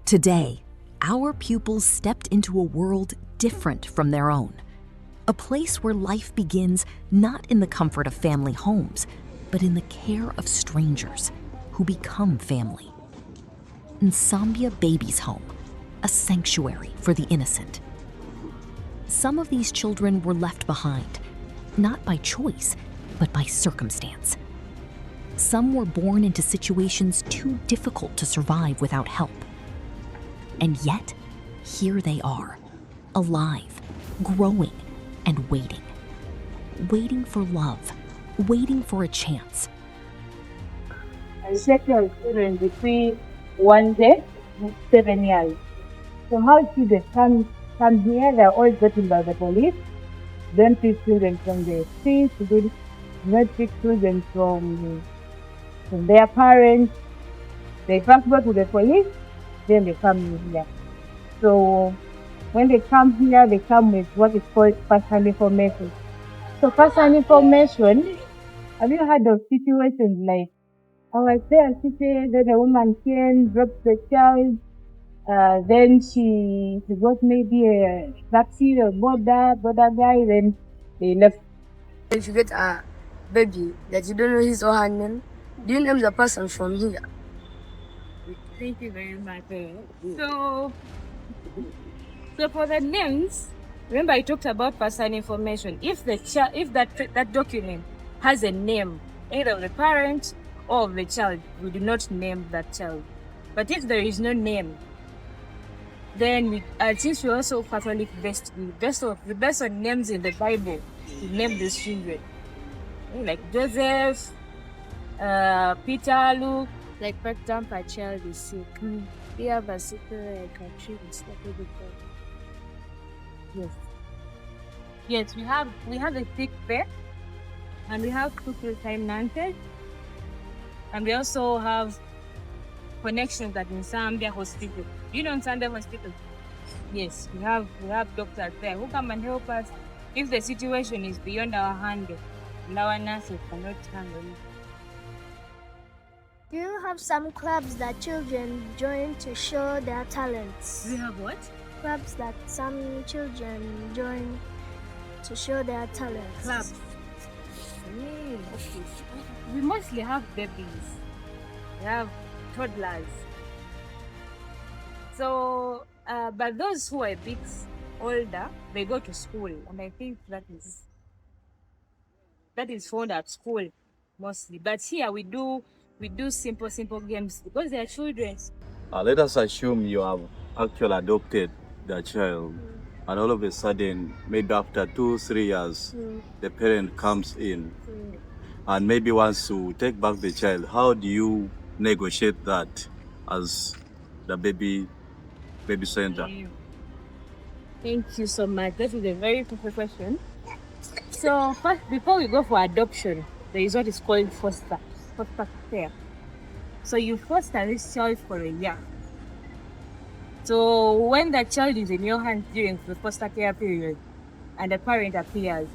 Today, our pupils stepped into a world different from their own. A place where life begins not in the comfort of family homes, but in the care of strangers who become family. Nsambya Babies Home, a sanctuary for the innocent. Some of these children were left behind, not by choice, but by circumstance. Some were born into situations too difficult to survive without help. And yet, here they are, alive, growing, and waiting. Waiting for love, waiting for a chance. I checked your children between 1 day and 7 years. So how children come here, they're always getting by the police. Then pick children from the streets, not pick children from their parents. They first go to the police, then they come here. So when they come here, they come with what is called personal information. So personal information, have you heard of situations like, I was there sitting, then a woman came, dropped the child, then she got maybe a taxi or border guy, then they left. If you get a baby that you don't know his or her name, do you name the person from here? Thank you very much. So for the names, remember I talked about personal information. If that document has a name, either of the parent or of the child, we do not name that child. But if there is no name, then since we also Catholic based on names in the Bible, we name these children. Like Joseph, Peter, Luke. Like, for example, a child is sick. We have a sick like a tree is Yes. Yes, we have a sick pet, and we have full-time nurses, and we also have connections at Nsambya Hospital. You know Nsambya Hospital? Yes, we have doctors there who come and help us if the situation is beyond our handle and our nurses cannot handle it. Do you have some clubs that children join to show their talents? We have what? Clubs that some children join to show their talents. Clubs. Okay. We mostly have babies. We have toddlers. So, but those who are a bit older, they go to school, and I think that is found at school mostly. But here we do simple games because they are children. Let us assume you have actually adopted the child, and all of a sudden, maybe after 2-3 years, the parent comes in and maybe wants to take back the child. How do you negotiate that as the baby center? Thank you so much. That is a very perfect question. So first, before we go for adoption, there is what is called foster care. So you foster this child for a year. So when the child is in your hands during the foster care period and the parent appears,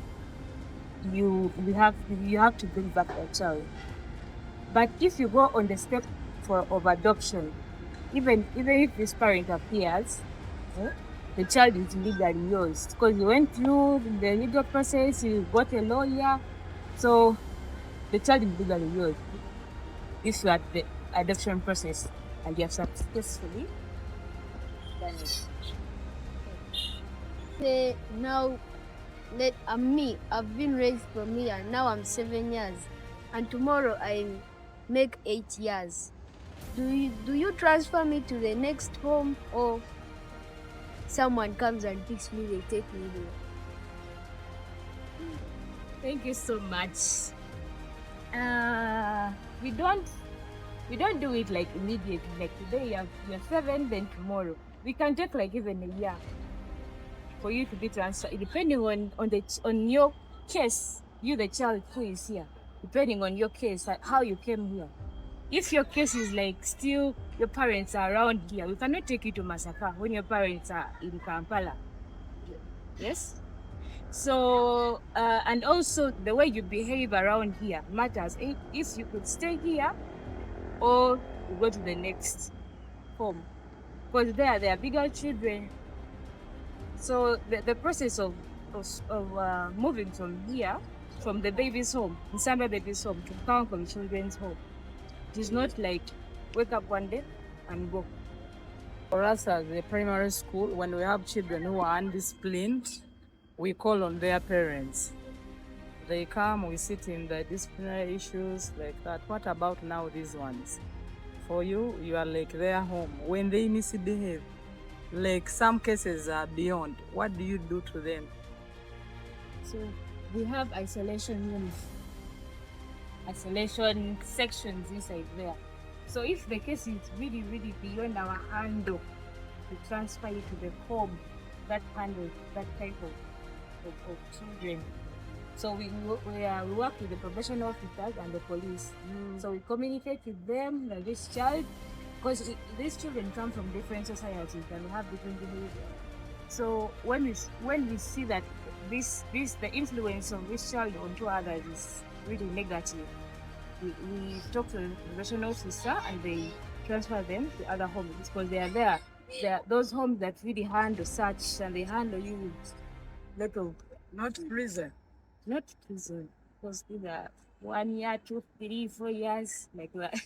you have to bring back the child. But if you go on the step of adoption, even if this parent appears, the child is legally yours because you went through the legal process, you got a lawyer, so the child is legally yours. If you are the adoption process and you have successfully done it. Say now, I've been raised from here. Now I'm 7 years, and tomorrow I make 8 years. Do you transfer me to the next home, or someone comes and picks me, they take me there? Thank you so much. We don't do it like immediately. Like today you're 7, then tomorrow. We can take like even a year for you to be transferred, depending on your case. You, the child who is here, depending on your case, how you came here. If your case is like still your parents are around here, we cannot take you to Masaka when your parents are in Kampala. Yes? So, and also the way you behave around here matters. If you could stay here or you go to the next home. because they are bigger children. So the process of moving from here, from the baby's home, Nsambya Babies Home, to Kankam Children's Home, it is not like wake up one day and go. For us as a primary school, when we have children who are undisciplined, we call on their parents. They come, we sit in the disciplinary issues like that. What about now these ones? For you, you are like their home. When they misbehave, like some cases are beyond, what do you do to them? So we have isolation rooms, isolation sections inside there. So if the case is really, really beyond our handle, we transfer it to the home that handles that type of children. So we work with the professional officers and the police. So we communicate with them that this child, because these children come from different societies and we have different behavior. So when we see that the influence of this child onto others is really negative, we talk to the professional officer and they transfer them to other homes because they are there. They are those homes that really handle such, and they handle you with lot of Not prison. not prison, because these are 1 year, 2, 3, 4 years like that.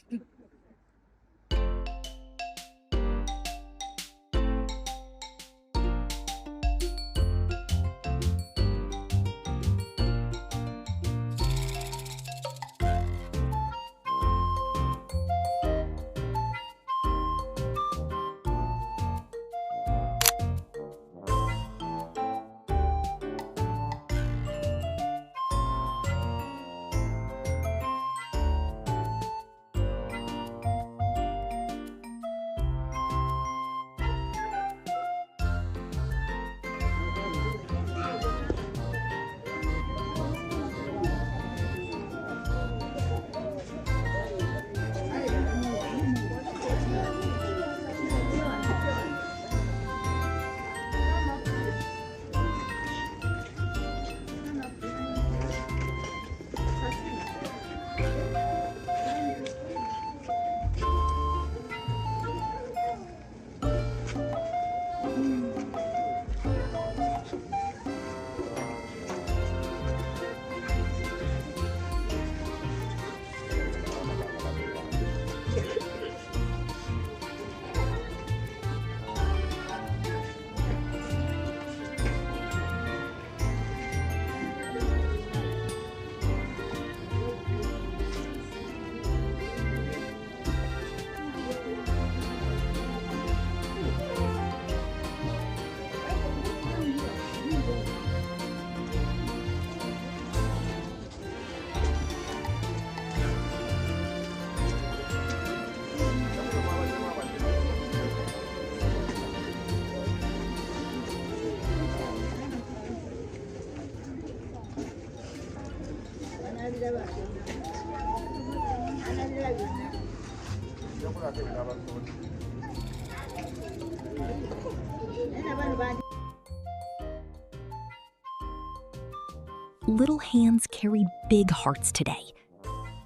Little hands carried big hearts today.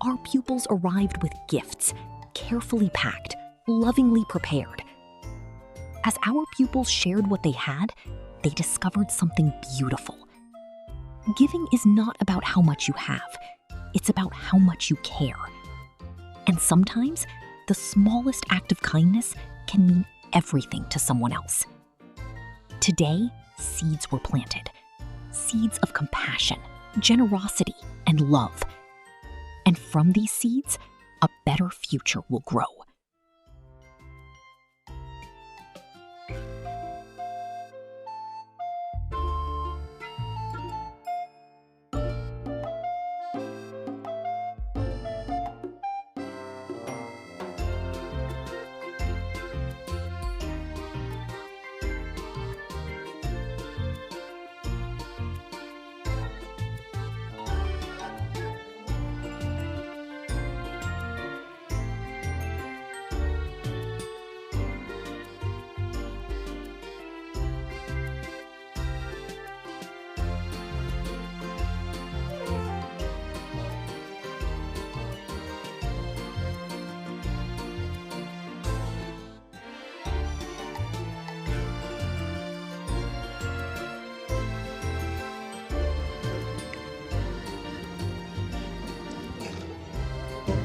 Our pupils arrived with gifts, carefully packed, lovingly prepared. As our pupils shared what they had, they discovered something beautiful. Giving is not about how much you have, it's about how much you care. And sometimes, the smallest act of kindness can mean everything to someone else. Today, seeds were planted. Seeds of compassion, generosity, and love. And from these seeds, a better future will grow.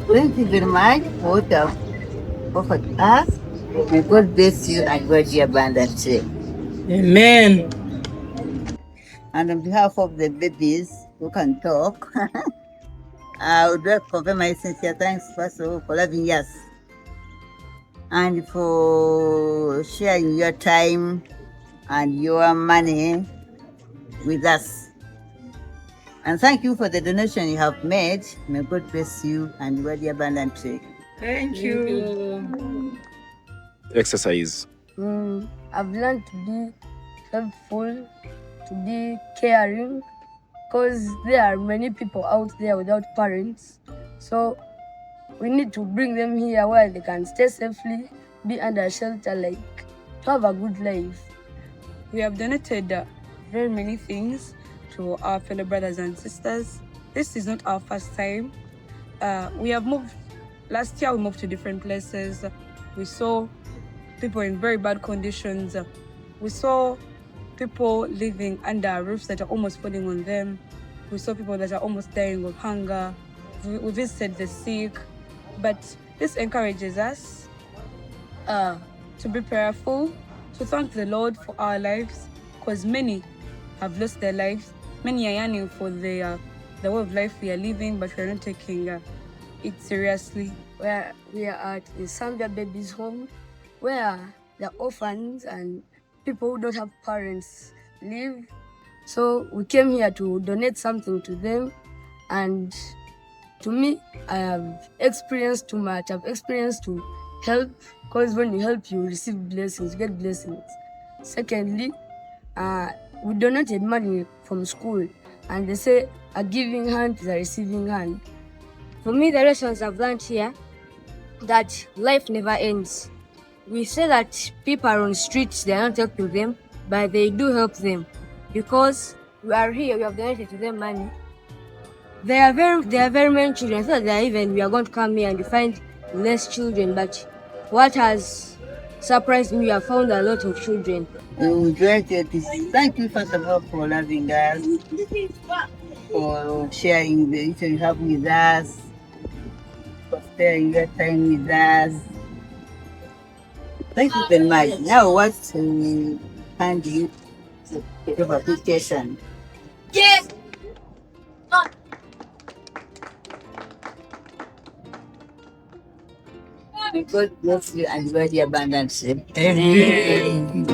Thank you very much for what you have offered us. May God bless you and God be abundantly. Amen. And on behalf of the babies who can talk, I would like to convey my sincere thanks, first of all, for loving us and for sharing your time and your money with us. And thank you for the donation you have made. May God bless you and God be abundantly. Thank you. Exercise. I've learned to be helpful, to be caring, because there are many people out there without parents. So we need to bring them here where they can stay safely, be under shelter, like to have a good life. We have donated very many things to our fellow brothers and sisters. This is not our first time. We have moved, last year we moved to different places. We saw people in very bad conditions. We saw people living under roofs that are almost falling on them. We saw people that are almost dying of hunger. We visited the sick. But this encourages us to be prayerful, to thank the Lord for our lives, because many have lost their lives. Many are yearning for the way of life we are living, but we are not taking it seriously. We are at Nsambya Babies Home, where the orphans and people who don't have parents live. So we came here to donate something to them, and to me, I have experienced too much. I've experienced to help, because when you help, you receive blessings, you get blessings. Secondly, we donated money from school, and they say a giving hand is a receiving hand. For me, the lessons I've learned here, that life never ends. We say that people are on the streets, they are not helping them, but they do help them, because we are here, we have donated to them money. There are very many children. I thought that even we are going to come here and you find less children, but what has surprised me, I found a lot of children. We enjoyed it. Thank you, first of all, for loving us, for sharing the issue you have with us, for sparing your time with us. Thank you very much. Now, what to hand you of application? Yes! May God bless you and God abundance. Amen.